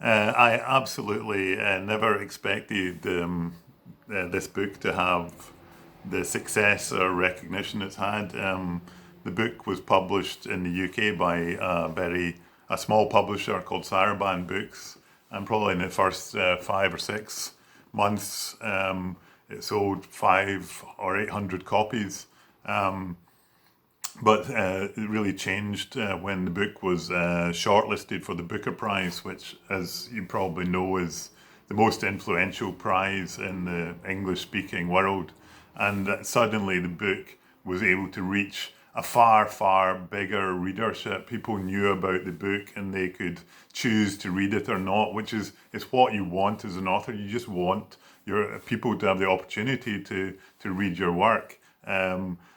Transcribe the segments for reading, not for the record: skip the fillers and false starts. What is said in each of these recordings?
I absolutely never expected this book to have the success or recognition it's had. The book was published in the UK by a small publisher called Saraban Books, and probably in the first 5 or 6 months, it sold 500 or 800 copies. But it really changed when the book was shortlisted for the Booker Prize, which, as you probably know, is the most influential prize in the English-speaking world. And suddenly the book was able to reach a far, far bigger readership. People knew about the book and they could choose to read it or not, which is what you want as an author. You just want your people to have the opportunity to read your work.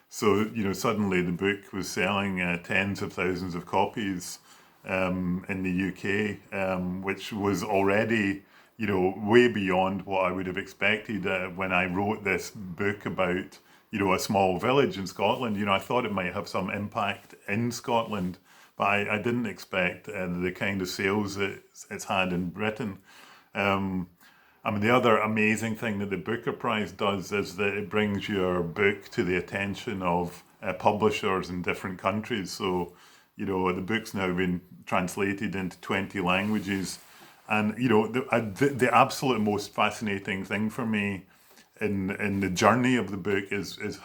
So, suddenly the book was selling tens of thousands of copies in the UK, which was already, way beyond what I would have expected when I wrote this book about, a small village in Scotland. I thought it might have some impact in Scotland, but I didn't expect the kind of sales it's had in Britain. The other amazing thing that the Booker Prize does is that it brings your book to the attention of publishers in different countries. So, the book's now been translated into 20 languages. And, the absolute most fascinating thing for me in the journey of the book is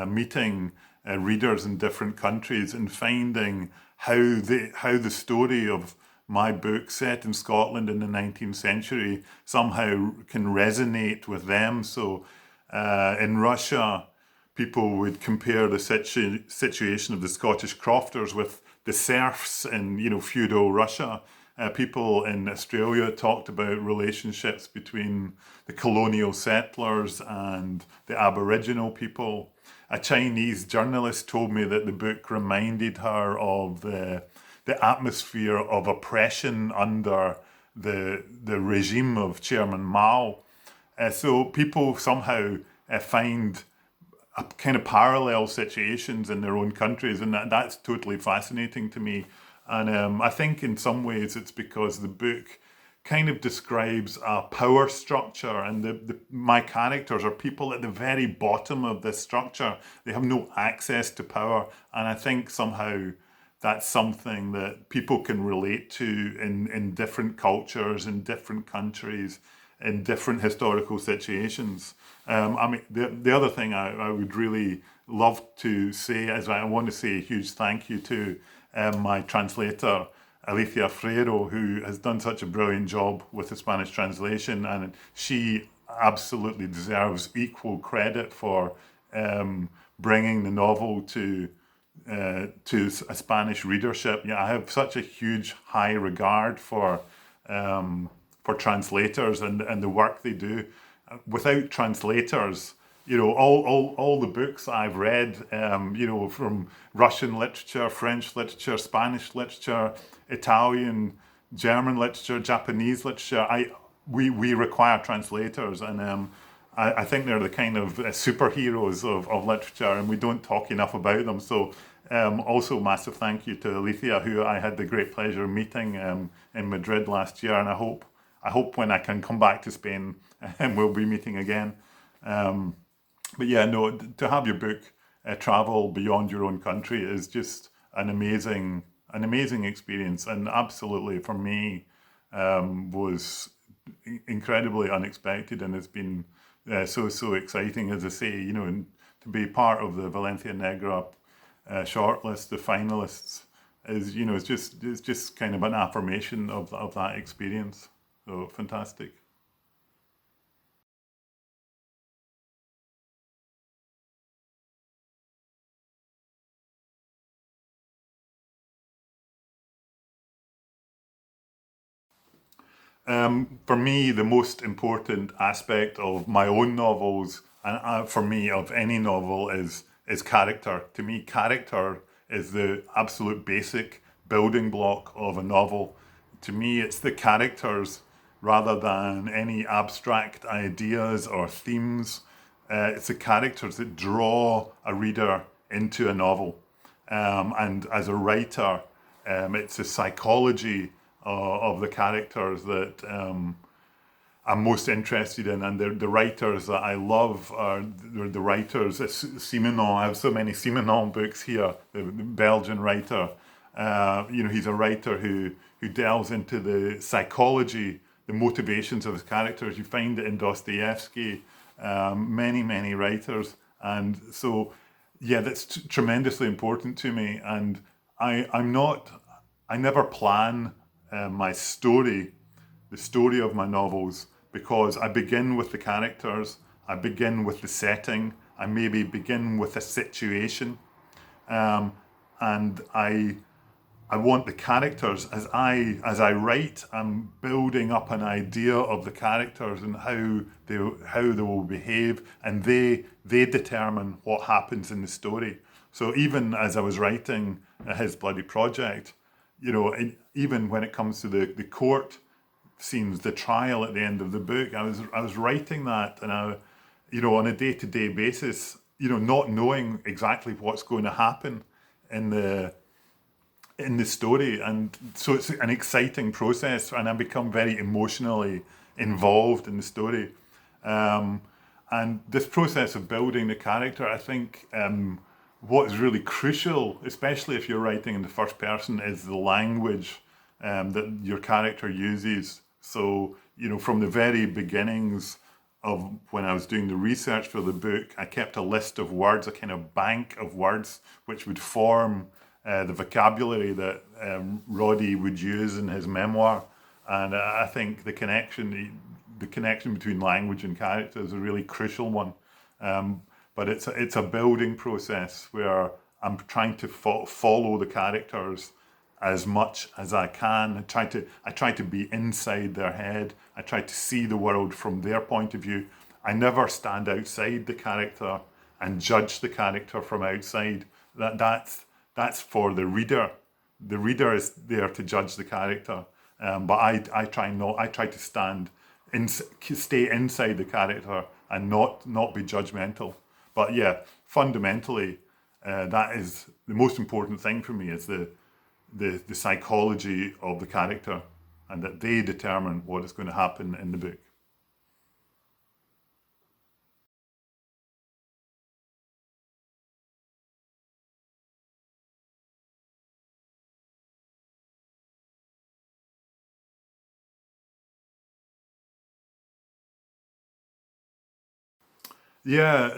meeting readers in different countries and finding how the story of my book set in Scotland in the 19th century somehow can resonate with them. So in Russia, people would compare the situation of the Scottish crofters with the serfs in, feudal Russia. People in Australia talked about relationships between the colonial settlers and the Aboriginal people. A Chinese journalist told me that the book reminded her of the atmosphere of oppression under the regime of Chairman Mao. So people somehow find a kind of parallel situations in their own countries, and that's totally fascinating to me. And I think in some ways it's because the book kind of describes a power structure, and my characters are people at the very bottom of this structure. They have no access to power, and I think somehow that's something that people can relate to in different cultures, in different countries, in different historical situations. The other thing I would really love to say is I want to say a huge thank you to my translator, Alicia Freiro, who has done such a brilliant job with the Spanish translation, and she absolutely deserves equal credit for bringing the novel to a Spanish readership. I have such a huge high regard for translators and the work they do. Without translators, all the books I've read, from Russian literature, French literature, Spanish literature, Italian, German literature, Japanese literature, we require translators, and I think they're the kind of superheroes of literature, and we don't talk enough about them. So also massive thank you to Alicia, who I had the great pleasure of meeting in Madrid last year, and I hope when I can come back to Spain, we'll be meeting again. But yeah, no, to have your book travel beyond your own country is just an amazing experience, and absolutely for me was incredibly unexpected, and it's been so exciting, as I say, and to be part of the Valencia Negra shortlist, the finalists, is it's just kind of an affirmation of that experience. So fantastic. For me, the most important aspect of my own novels, and for me of any novel, is character. To me, character is the absolute basic building block of a novel. To me, it's the characters rather than any abstract ideas or themes. It's the characters that draw a reader into a novel. And as a writer, it's the psychology of the characters that I'm most interested in, and the writers that I love are the writers. Simenon. I have so many Simenon books here. The Belgian writer. He's a writer who delves into the psychology, the motivations of his characters. You find it in Dostoevsky, many writers, and so yeah, that's tremendously important to me. And I never plan my story, the story of my novels, because I begin with the characters, I begin with the setting, I maybe begin with a situation, and I want the characters as I write. I'm building up an idea of the characters and how they will behave, and they determine what happens in the story. So even as I was writing His Bloody Project, even when it comes to the court scenes, the trial at the end of the book, I was writing that, and on a day-to-day basis, not knowing exactly what's going to happen in the story. And so it's an exciting process, and I become very emotionally involved in the story. And this process of building the character, I think, what is really crucial, especially if you're writing in the first person, is the language that your character uses. So, from the very beginnings of when I was doing the research for the book, I kept a list of words, a kind of bank of words, which would form the vocabulary that Roddy would use in his memoir. And I think the connection between language and character is a really crucial one. But it's a building process where I'm trying to follow the characters as much as I can. I try to be inside their head. I try to see the world from their point of view. I never stand outside the character and judge the character from outside. That's for the reader. The reader is there to judge the character, but I try to stay inside the character and not be judgmental. But yeah, fundamentally, that is the most important thing for me, is the psychology of the character, and that they determine what is going to happen in the book. Yeah,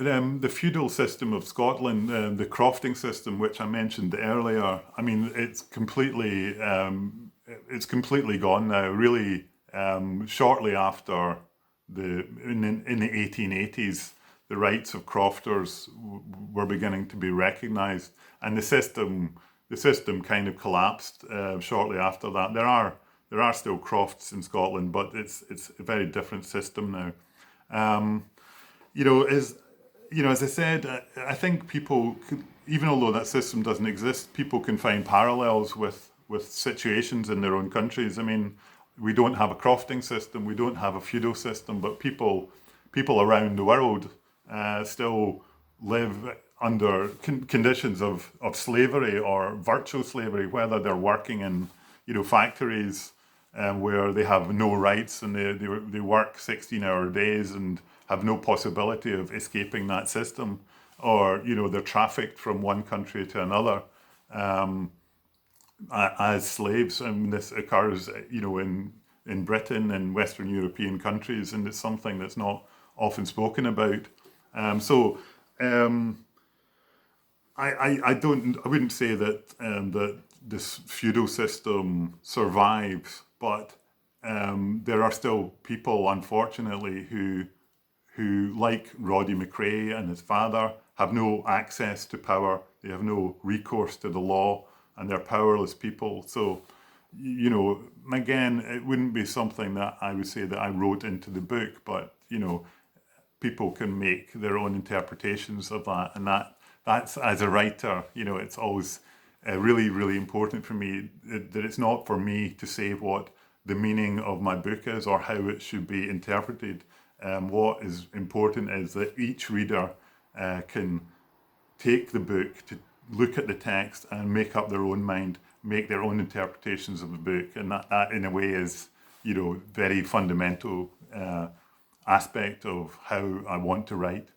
the feudal system of Scotland, the crofting system, which I mentioned earlier. I mean, it's completely gone now. Really, shortly after in the 1880s, the rights of crofters were beginning to be recognised, and the system kind of collapsed shortly after that. There are still crofts in Scotland, but it's a very different system now. Um, you know, as as I said, I think people could, even although that system doesn't exist, people can find parallels with situations in their own countries. I mean, we don't have a crofting system, we don't have a feudal system, but people around the world still live under conditions of slavery or virtual slavery, whether they're working in factories where they have no rights, and they work 16-hour days and have no possibility of escaping that system, or they're trafficked from one country to another as slaves. I mean, this occurs in Britain and Western European countries, and it's something that's not often spoken about. So I wouldn't say that this feudal system survives, but there are still people, unfortunately, who, like Roddy McRae and his father, have no access to power. They have no recourse to the law, and they're powerless people. So, again, it wouldn't be something that I would say that I wrote into the book, but people can make their own interpretations of that, and that's, as a writer, it's always really, really important for me that it's not for me to say what the meaning of my book is or how it should be interpreted. What is important is that each reader can take the book, to look at the text and make up their own mind make their own interpretations of the book, and that in a way is, very fundamental aspect of how I want to write.